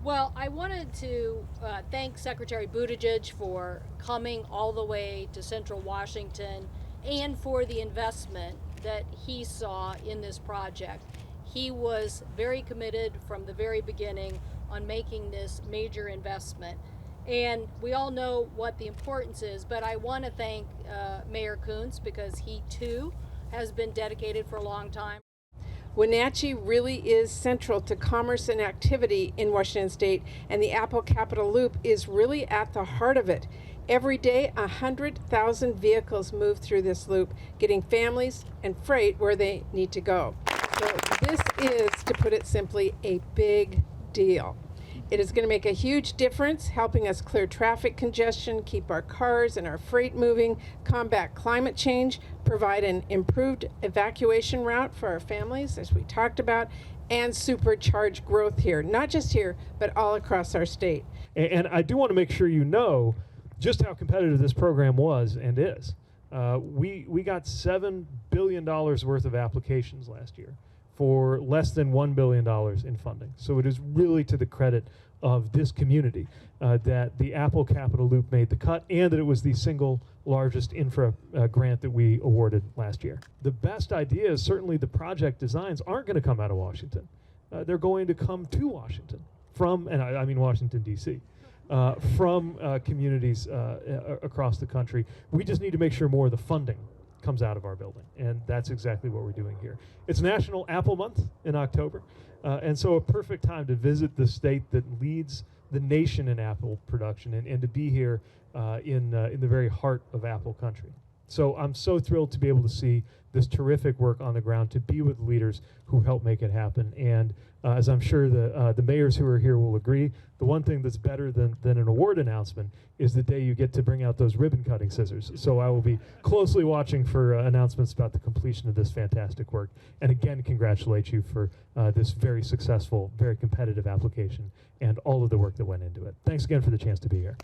Well, I wanted to thank Secretary Buttigieg for coming all the way to Central Washington and for the investment that he saw in this project. He was very committed from the very beginning on making this major investment. And we all know what the importance is, but I want to thank Mayor Kuntz because he too has been dedicated for a long time. Wenatchee really is central to commerce and activity in Washington State, and the Apple Capital Loop is really at the heart of it. Every day, 100,000 vehicles move through this loop, getting families and freight where they need to go. So this is, to put it simply, a big deal. It is going to make a huge difference, helping us clear traffic congestion, keep our cars and our freight moving, combat climate change, provide an improved evacuation route for our families, as we talked about, and supercharge growth here, not just here, but all across our state. And I do want to make sure you know just how competitive this program was and is. We got $7 billion worth of applications last year for less than $1 billion in funding. So it is really to the credit of this community that the Apple Capital Loop made the cut and that it was the single largest infra grant that we awarded last year. The best ideas, certainly the project designs, aren't going to come out of Washington. They're going to come to Washington from, and I mean Washington, D.C., from communities across the country. We just need to make sure more of the funding comes out of our building, and that's exactly what we're doing here. It's National Apple Month in October, and so a perfect time to visit the state that leads the nation in apple production and to be here in the very heart of Apple country. So I'm so thrilled to be able to see this terrific work on the ground, to be with leaders who help make it happen. And as I'm sure the mayors who are here will agree, the one thing that's better than an award announcement is the day you get to bring out those ribbon cutting scissors. So I will be closely watching for announcements about the completion of this fantastic work. And again, congratulate you for this very successful, very competitive application and all of the work that went into it. Thanks again for the chance to be here.